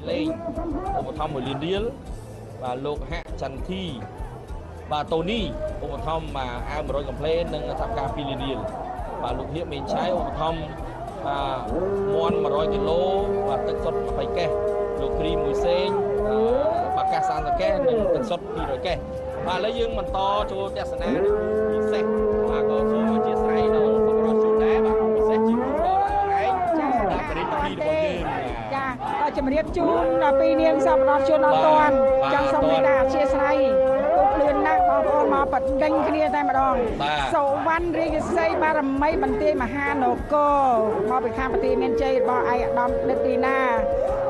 លេងឧបត្ថម្ភ1 លានរៀលបាទលោកហាក់ចន្ទធីបាទតូនីឧបត្ថម្ភមកអាវ100កំភ្លេនិងថាប់ការ2 លានរៀលបាទលោកហៀបមេងឆៃឧបត្ថម្ភមាន់100 គីឡូបាទទឹកសុទ្ធ20កេសលោកគ្រីមមួយសេងបាកាស30កេសនិងទឹកសុទ្ធ200កេសបាទឥឡូវយើងបន្តចូលទស្សនាពិសេសបាទក៏សូមអធិស្ឋានដល់សម្រាប់ជួនដែរបាទពិសេសជាគូដល់ឯងចាបាទគ្រីមពីរបស់យើងចាក៏ជំរាបជូនដល់ពីនាងសប្បុរសជនអត់ទាន់ចង់សូមមេត្តាអធិស្ឋានទូកលឿនណាស់បងប្អូនមកបដិញគ្នាតែម្ដងសុវណ្ណរាជសីបារមីបន្ទាយមហានគរមកពីខាងប្រទេសមានជ័យរបស់ឯកឧត្តមដិតទីណា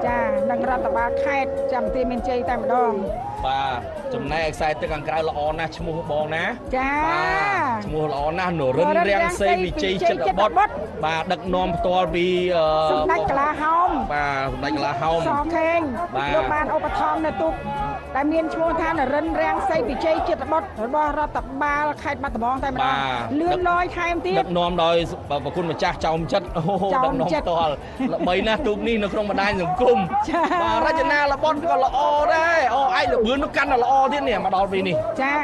ចានិងរដ្ឋបាលខេត្តចាំប្រទេសមានជ័យតែម្ដងបាទចំណែកខ្សែទឹកខាងក្រៅល្អណាស់ឈ្មោះបងណាចាឈ្មោះល្អណាស់នរិនរាំងសីវិជ័យចិត្តបុត្របាទដឹកនាំផ្ទាល់ពីសម្ដេចកលាហោមបាទសម្ដេចកលាហោមសខេងលោកបានឧបត្ថម្ភនៅទូកដែលមានឈ្មោះថានរិនរាំងសីវិជ័យចិត្តបុត្ររបស់រដ្ឋបាលខេត្តបាត់ដំបងតែម្ដងលឿនលយថែមទៀតដឹកនាំដោយប្រគុណម្ចាស់ចោមចិត្តអូដឹកនាំផ្ទាល់ល្បីណាស់ទូកនេះនៅក្នុងបណ្ដាញសង្គមបាទរចនាល្បត់ក៏ល្អដែរអូឯងលបឿននោះកាន់តែល្អទៀតនេះមកដល់ពេលនេះចា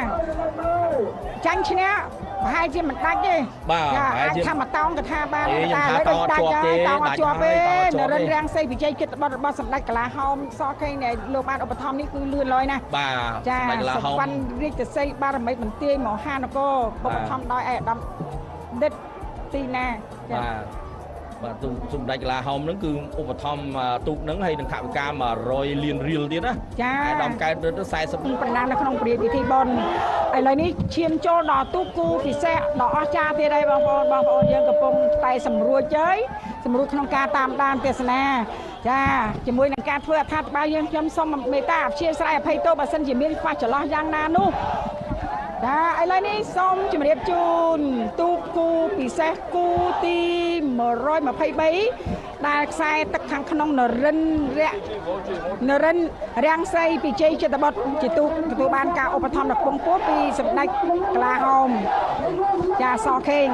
ចាញ់ឈ្នះប្រហែលជាមិនដាច់ទេបាទអាចថាមកតោងកថាបានតែឥឡូវដូចដាច់ហើយតោងអត់ជាប់ទេនរិនរាំងសីវិជ័យចិត្តបុត្ររបស់សម្ដេចកលាហោមសខេងដែលលោកបានឧបត្ថម្ភនេះគឺលឿនលយណាស់បាទចាសុវណ្ណរាជសីបារមីបន្ទាយមហានគរឧបត្ថម្ភដោយឯកឧត្តមដិតទីណាចាបាទទូកសម្ដេចកលាហោមហ្នឹងគឺឧបត្ថម្ភទូកហ្នឹងហើយនឹងថវិកា100 លានរៀលទៀតណាចាឯកឧត្តមកែតរត់ទៅ40ប្រណាំងនៅក្នុងពិធីបុណ្យឥឡូវនេះឈានចូលដល់ទូកគូពិសេសដ៏អស្ចារ្យទៀតហើយបងប្អូនយើងកំពុងតែសម្រួលក្នុងការតាមដានទេសនាចាជាមួយនឹងការធ្វើអត្ថាធិប្បាយយើងខ្ញុំសូមមេត្តាអព្យាស្រ័យអភ័យទោសបើសិនជាមានខ្វះចន្លោះយ៉ាងណានោះចាឥឡូវនេះសូមជម្រាបជូនទូកគូពិសេសគូទី123ដែលខ្សែទឹកខាងក្នុងនរិនរាំងសីវិជ័យចិត្តបុត្រជាទូកទទួលបានការឧបត្ថម្ភដល់ពងពោះពីសម្ដេចកលាហោមចាសខេង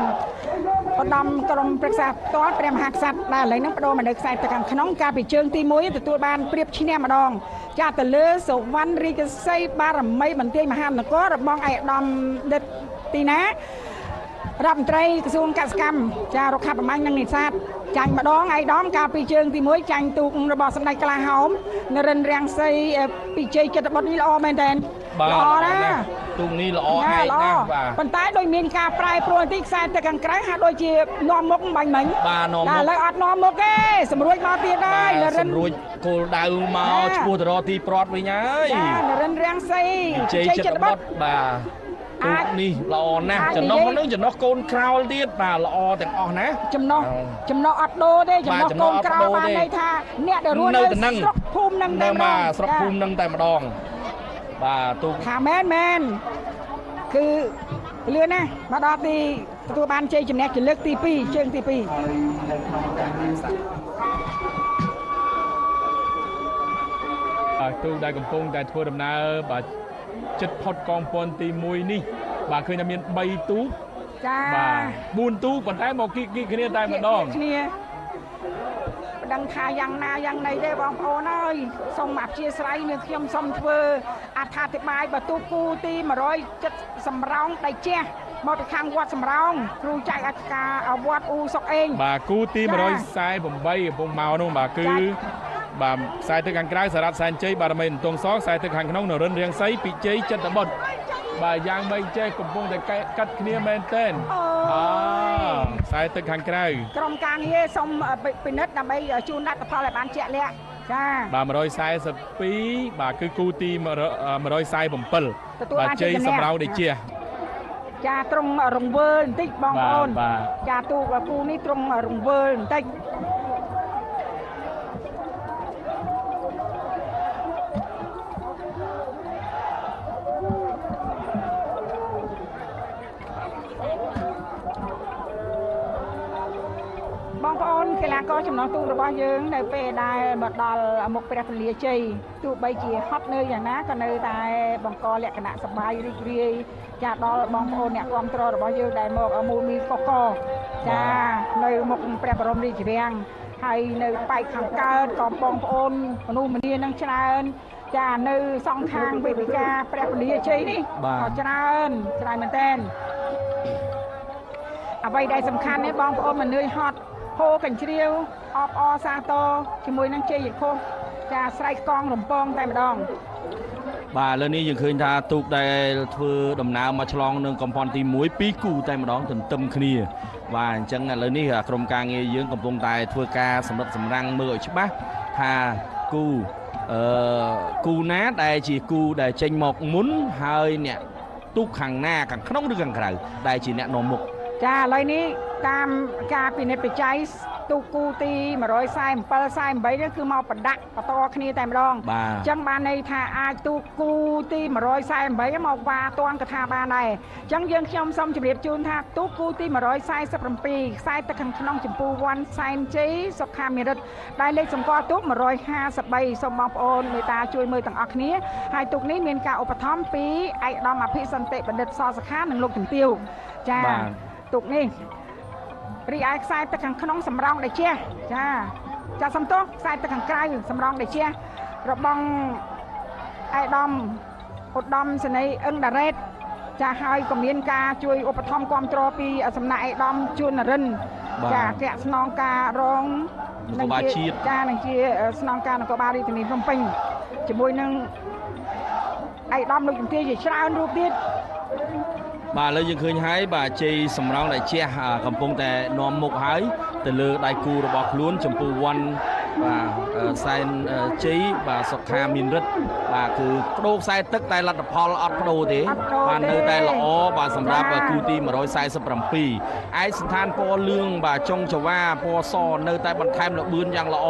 ឧត្តមក្រុមប្រឹក្សាផ្ទាល់ព្រះមហាក្សត្រដែលឥឡូវនេះបដូរមកនៅខ្សែទឹកខាងក្នុងការពីជើងទី1ទទួលបានព្រៀបឈ្នះម្ដងចាទៅលើសុវណ្ណរាជសីបារមីបន្ទាយមហានគររបស់ឯកឧត្តមដិតទីណារដ្ឋមន្ត្រីក្រសួងកសិកម្មចារុក្ខាប្រមាញ់និងនេសាទចាញ់ម្ដងឯកឧត្តមការពីជើងទី1ចាញ់ទូករបស់សម្ដេចកលាហោមនរិនរាំងសីវិជ័យចិត្តបុត្រនេះល្អមែនតើល្អណាស់ទូកនេះល្អឯកណាស់បាទប៉ុន្តែដោយមានការប្រែប្រួលបន្តិចខ្សែទឹកខាងក្រៅហាក់ដូចជានាំមុខបាញ់មិញបាទនាំមុខឥឡូវអត់នាំមុខទេសម្រួចមកទៀតហើយនរិនសម្រួចគោលដៅមកឈ្មោះទៅរកទីប្រត់វិញហើយនរិនរាំងសីវិជ័យចិត្តបុត្របាទទូកនេះល្អណាស់ចំណុះនឹងចំណុះកូនក្រោលទៀតបាទល្អទាំងអស់ណាចំណុះអត់ដូរទេចំណុះកូនក្រោលបានន័យថាអ្នកដែលរស់នៅស្រុកភូមិនឹងតែម្ដងស្រុកភូមិនឹងតែម្ដងបាទទូកថាមែនគឺលឿនណាស់មកដល់ទីទទួលបានជ័យជំនះជាលើកទី2ជើងទី2ទូកដែលកំពុងតែធ្វើដំណើរបាទចិត្តផុតកងពន្ធទី1នេះបាទឃើញថាមាន3ទូកចាបាទ4ទូកប៉ុន្តែមកគីកគ្នាតែម្ដងគ្នាមិនដឹងថាយ៉ាងណាយ៉ាងណីទេបងប្អូនអើយសូមអព្យាស្រ័យនឹងខ្ញុំសូមធ្វើអត្ថាធិប្បាយបើទូកគូទី170សំរោងដៃជះមកពីខាងវត្តសំរោងគ្រូចៅអធិការវត្តអ៊ូសុកអេងបាទគូទី148កំពុងមកនោះបាទគឺបាទខ្សែទឹកខាងក្រៅសារ៉ាត់សែនជ័យបារមីនទងសខ្សែទឹកខាងក្នុងនរិនរាំងសីពិជ័យចិត្តបុត្របាទយ៉ាងបីចេះកំពុងតែកាត់គ្នាមែនទែនខ្សែទឹកខាងក្រៅក្រុមការងារសូមពិនិត្យដើម្បីជូនលទ្ធផលឲ្យបានជាក់លាក់ចាបាទ142បាទគឺគូទី147បាទជ័យសម្រោងដេជះចាត្រង់រង្វើលបន្តិចបងប្អូនចាទូកគូនេះត្រង់រង្វើលបន្តិចបងប្អូនកីឡាករចំណងទូករបស់យើងនៅពេលដែលមកដល់មុខព្រះពលាជ័យទោះបីជាហត់នៅយ៉ាងណាក៏នៅតែបង្កលក្ខណៈសប្បាយរីករាយចាដល់បងប្អូនអ្នកគាំទ្ររបស់យើងដែលមកមូលមីកកចានៅមុខព្រះបរមរាជវាំង ហើយនៅបែកខាងកើតក៏បងប្អូនមនុស្សម្នានឹងច្រើនចានៅសងខាងវេទិកាព្រះពលាជ័យនេះក៏ច្រើនមែនតើអ្វីដែលសំខាន់នេះបងប្អូនមិននឿយហត់ហូរកញ្ជ្រៀវអបអសាទរជាមួយនឹងជ័យខុសចាស្រែកកងរំពងតែម្ដងបាទឥឡូវនេះយើងឃើញថាទូកដែលធ្វើដំណើរមកឆ្លងនឹងកំផនទី1 2គូតែម្ដងទន្ទឹមគ្នាបាទអញ្ចឹងឥឡូវនេះក្រុមការងារយើងកំពុងតែធ្វើការសម្រិតសម្រាំងមើលឲ្យច្បាស់ថាគូណាដែលជាគូដែលចេញមកមុនហើយអ្នកទូកខាងណាខាងក្នុងឬខាងក្រៅដែលជាអ្នកនាំមុខចាឥឡូវនេះតាមការពិនិត្យបច្ច័យទូកគូទី147 48នេះគឺមកប្រដាក់បន្តគ្នាតែម្ដងអញ្ចឹងបានន័យថាអាចទូកគូទី148មកវ៉ាតាន់កថាបានដែរអញ្ចឹងយើងខ្ញុំសូមជម្រាបជូនថាទូកគូទី147ខ្សែទឹកខាងក្នុងចម្ពោះវ៉ាន់សែនជ័យសុខាមេរិតដែលលេខសម្គាល់ទូក153សូមបងប្អូនមេត្តាជួយមើលទាំងអស់គ្នាហើយទូកនេះមានការឧបត្ថម្ភពីឯកឧត្តមអភិសន្តិបណ្ឌិតសសខានិងលោកជំទាវចាទូកនេះរីឯខ្សែទឹកខាងក្នុងសម្រងដែលជះចាសំទោសខ្សែទឹកខាងក្រៅសម្រងដែលជះរបងឯកឧត្តមសេនីយ៍អឹងដារ៉េតចាហើយក៏មានការជួយឧបត្ថម្ភគាំទ្រពីសំណាក់ឯកឧត្តមជួននរិនចាអគ្គស្នងការរងនគរបាលជាតិចានឹងជាស្នងការនគរបាលរាជធានីភ្នំពេញជាមួយនឹងឯកឧត្តមលោកជំទាវជាច្រើនរូបទៀតបាទឥឡូវយើងឃើញហើយបាទជ័យសម្រងដែលជះកំពុងតែនាំមុខហើយទៅលើដៃគូរបស់ខ្លួនចំពោះវ៉ាន់បាទសែនជ័យបាទសុខាមានរិទ្ធបាទគឺបដូរខ្សែទឹកតែលទ្ធផលអត់បដូរទេបាទនៅតែល្អបាទសម្រាប់គូទី147ឯកសណ្ឋានពណ៌លឿងបាទចុងចវាពណ៌សនៅតែបន្ថែមល្បឿនយ៉ាងល្អ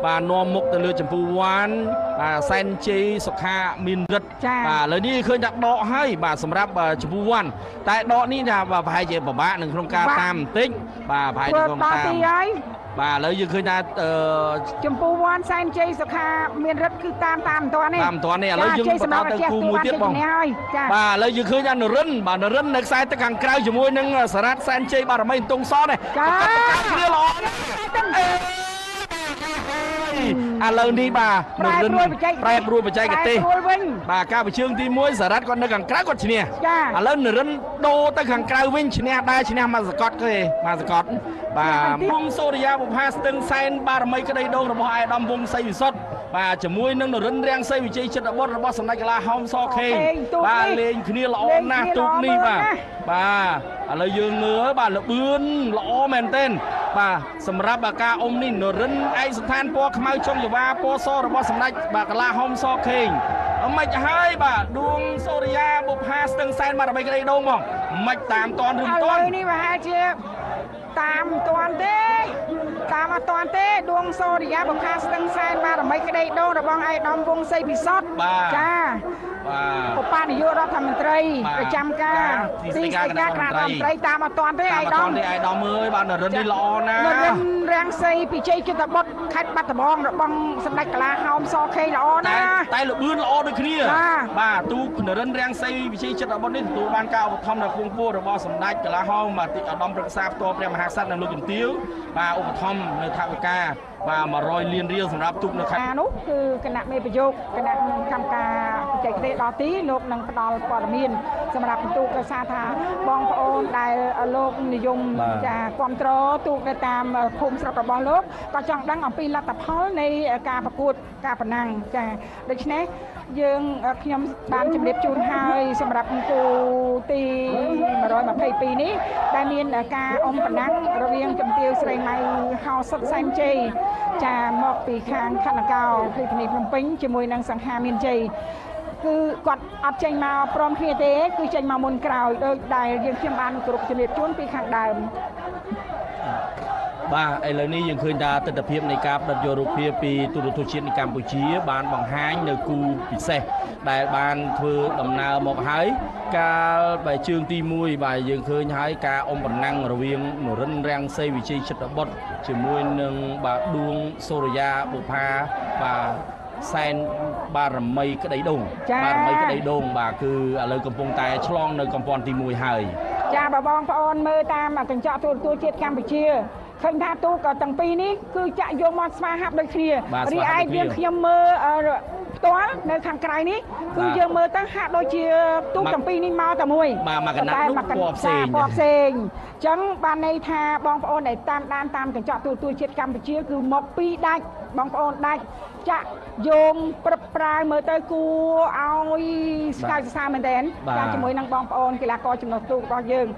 បាទនាំមុខទៅលើចំពោះវ៉ាន់បាទសែនជ័យសុខាមានរិទ្ធបាទឥឡូវនេះឃើញថាដកហើយបាទសម្រាប់ចំពោះវ៉ាន់តែដកនេះថាប្រហែលជាពិបាកនឹងក្នុងការតាមបន្តិចបាទប្រហែលជាក្នុងតាមបាទឥឡូវយើងឃើញថាចំពោះវ៉ាន់សែនជ័យសុខាមានរិទ្ធគឺតាមមិនទាន់នេះឥឡូវយើងបន្តទៅគូមួយទៀតបងបាទឥឡូវយើងឃើញថានរិនបាទនរិននៅខ្សែទឹកខាងក្រៅជាមួយនឹងសារ៉ាត់សែនជ័យបារមីតុងសនេះចាគ្នាល្អណាស់ឥឡូវនេះបាទប្រែប្រួលបច្ចេកទេសបាទការបញ្ជើងទី1សារ៉ាត់គាត់នៅខាងក្រៅគាត់ឈ្នះឥឡូវនរិនដូរទៅខាងក្រៅវិញឈ្នះដែរឈ្នះមកសកតគេមកសកតបាទវងសូរិយាបុផាស្ទឹងសែនបារមីក្តីដងរបស់ឯកឧត្តមវងសីវិសុទ្ធបាទជាមួយនឹងនរិនរាំងសីវិជ័យចិត្តបុត្ររបស់សម្ដេចកលាហោមសខេងបាទលេងគ្នាល្អណាស់ទូកនេះបាទឥឡូវយើងមើលបាទលបឿនល្អមែនទែនបាទសម្រាប់ការអុំនេះនរិនឯកសណ្ឋានពណ៌ខ្មៅចុងចវាពណ៌សរបស់សម្ដេចបាទកលាហោមសខេងមិនហើយបាទដួងសូរិយាបុផាស្ទឹងសែនបារមីក្តីដងហ្មងមិនតាមតនឬមិនតននេះប្រហែលជាតាមអត់ទាន់ទេដួងសូរិយាបុផាស្ទឹងសែនបារមីក្តីដងរបស់ឯកឧត្តមវងសីពិសុទ្ធចាបាទឧបនាយករដ្ឋមន្ត្រីប្រចាំការទីស្តីការគណៈរដ្ឋមន្ត្រីតាមអត់ទាន់ទេឯកឧត្តមអើយបាទនរិននេះល្អណាស់នរិនរាំងសីពិជ័យចិត្តបុត្រខេត្តបាត់ដំបងរបស់សម្ដេចកលាហោមសខេងល្អណាស់តែលបឿនល្អដូចគ្នាបាទទូកនរិនរាំងសីពិជ័យចិត្តបុត្រនេះទទួលបានការឧបត្ថម្ភនៅក្នុងពោះរបស់សម្ដេចកលាហោមបាទឧត្តមប្រឹក្សាផ្ទាល់ព្រះមហាក្សត្រនិងលោកជំទាវបាទឧបត្ថម្ភនៅថវិកាបាទ100លានរៀលសម្រាប់ទូកនៅខេត្តនោះគឺគណៈមេប្រយោគគណៈកម្មការបច្ចេកទេសដល់ទីលោកនឹងផ្ដល់ព័ត៌មានសម្រាប់ទូកដោយសារថាបងប្អូនដែលលោកនិយមចាគ្រប់គ្រងទូកនៅតាមភូមិស្រុករបស់លោកក៏ចង់ដឹងអំពីលទ្ធផលនៃការប្រកួតការប្រណាំងចាដូច្នេះយើងខ្ញុំបានជម្រាបជូនហើយសម្រាប់គូទី122នេះដែលមានការអុំប្រណាំងរវាងជំទាវស្រីម៉ៅហោសុតសែនជ័យចាមកពីខាងខណ្ឌនគររាជធានីភ្នំពេញជាមួយនឹងសង្ហាមានជ័យគឺគាត់អត់ចេញមកព្រមគ្នាទេគឺចេញមកមុនក្រោយដោយដែលយើងខ្ញុំបានគ្រប់ជំរាបជូនពីខាងដើមបាទឥឡូវនេះយើងឃើញថាទស្សនវិជ្ជានៃការផ្ដិតយករូបភាពពីទូរទស្សន៍ជាតិនៃកម្ពុជាបានបង្ហាញនៅគូពិសេសដែលបានធ្វើដំណើរមកហើយកាលបែជើងទី1បាទយើងឃើញហើយការអុំប្រណាំងរវាងនរិនរាំងសីវិជ័យចិត្តបុត្រជាមួយនឹងបាទដួងសូរិយាបុផាបាទសែនបារមីក្តីដងបាទគឺឥឡូវកំពុងតែឆ្លងនៅកំព័ន្ធទី1ហើយចាបងប្អូនមើលតាមកញ្ចក់ទូរទស្សន៍ជាតិកម្ពុជា ឃើញថាទូកទាំងពីរនេះគឺចាក់យកមកស្វាហាប់ដូចគ្នា បាទ រី ស្វាហាប់ ឯ ដូចគ្នា យើងខ្ញុំមើលផ្ទាល់នៅខាងក្រៅនេះគឺយើងមើលទៅហាក់ដូចជាទូកទាំងពីរនេះមកតែមួយ បាទមកកណ្ដាល តែ នោះ មកកណ្ ពណ៌ផ្សេង ពណ៌ផ្សេងអញ្ចឹងបានន័យថាបងប្អូនដែលតាមដានតាមកញ្ចក់ទូរជាតិកម្ពុជាគឺមកពីដាច់បងប្អូនដាច់ចាក់យោងព្រឹបប្រាវមើលទៅគួរឲ្យស្កៅសរសើរមែនទែន បាទ ចាជាមួយនឹងបងប្អូនកីឡាករចំណុះទូករបស់យើង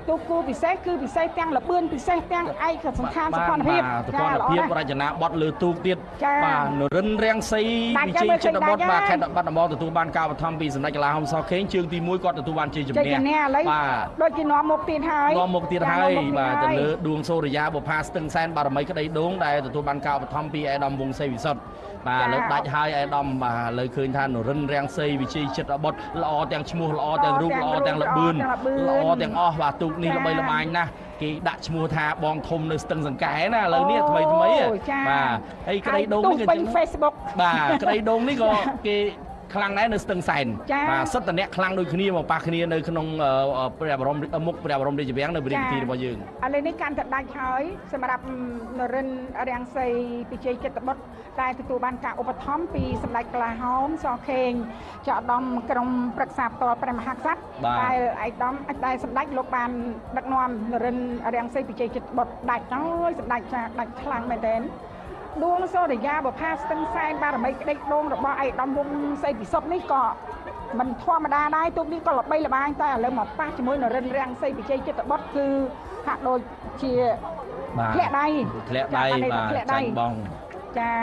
ទូកគូពិសេសគឺពិសេសទាំងលបឿនពិសេសទាំងឯកសណ្ឋានសុខភាព សុខភាពរចនាបថលើទូកទៀត ចា បាទនរិនរាំងសី ដាច់ វិជ័យ មើលឃើញ ចិត្តបុត្រ ដាច់ បាទ ហើយ ខេត្តបាត់ដំបងទទួលបានការឧបត្ថម្ភពីសម្ដេចកន្លាហោមសខេងជើងទី1គាត់ទទួលបានជ័យជំ ចេញ នះ ជំនះឥឡូវ បាទ ដូចជានាំមុខទៀតហើយ នាំមុខទៀតហើយ នាំមុខទៀត បាទទៅ ហើយ លើដួងសូរិយាបុផាស្ទឹងសែនបារមីក្តីដូងដែលទទួលបានការឧបត្ថម្ភពីអេដាមវង្សសេវិសុទ្ធបាទលើដាច់ហើយអេដាមបាទលើឃើញថានរិនរាំងសីវិជ័យចិត្តបុត្រល្អទាំងឈ្មោះល្អទាំងរូបល្អទាំងល្បឿនល្អទាំងអស់បាទទូកនេះល្បីល្បាញណាស់គេដាក់ឈ្មោះថាបងធំនៅស្ទឹងសង្កែណាឥឡូវនេះថ្មីថ្មី ចា បាទហើយក្តីដូង ទូ នេះ កពេ ក៏ ញ Facebook បាទក្តីដូងនេះក៏គេខ្លាំងដែរនៅស្ទឹងសែន ចា បាទសិតតអ្នកខ្លាំងដូចគ្នាមកប៉ះគ្នានៅក្នុងព្រះបរមមុខព្រះបរមរាជវាំងនៅព្រះរាជពិធីរបស់យើង ឥឡូវនេះកាន់តែដាច់ហើយសម្រាប់នរិនរាំងសីពិជ័យចិត្តបុត្រដែលទទួលបានការឧបត្ថម្ភពីសម្ដេចកន្លាហោមសខេងជាឧត្តមក្រុមប្រឹក្សាផ្ទាល់ព្រះមហាក្សត្រ បាទ ដែលឯកឧត្តមដែលសម្ដេចលោកបានដឹកនាំនរិនរាំងសីពិជ័យចិត្តបុត្រដាច់ហើយសម្ដេចចាដាច់ខ្លាំងមែនទែនដួងសូរិយាបុផាស្ទឹងសែនបារមីក្តីដូងរបស់ឯកឧត្តមវង្សសេវិសុទ្ធនេះក៏មិនធម្មតាដែរទូកនេះក៏ល្បីល្បាញតែឥឡូវមកប៉ះជាមួយនរិនរាំងសីពិជ័យចិត្តបុត្រគឺហាក់ដូចជា បាទ ធ្លាក់ដៃ ធ្លាក់ដៃ ចា បាទ ធ្លាក់ដៃ ចាញ់បង ចា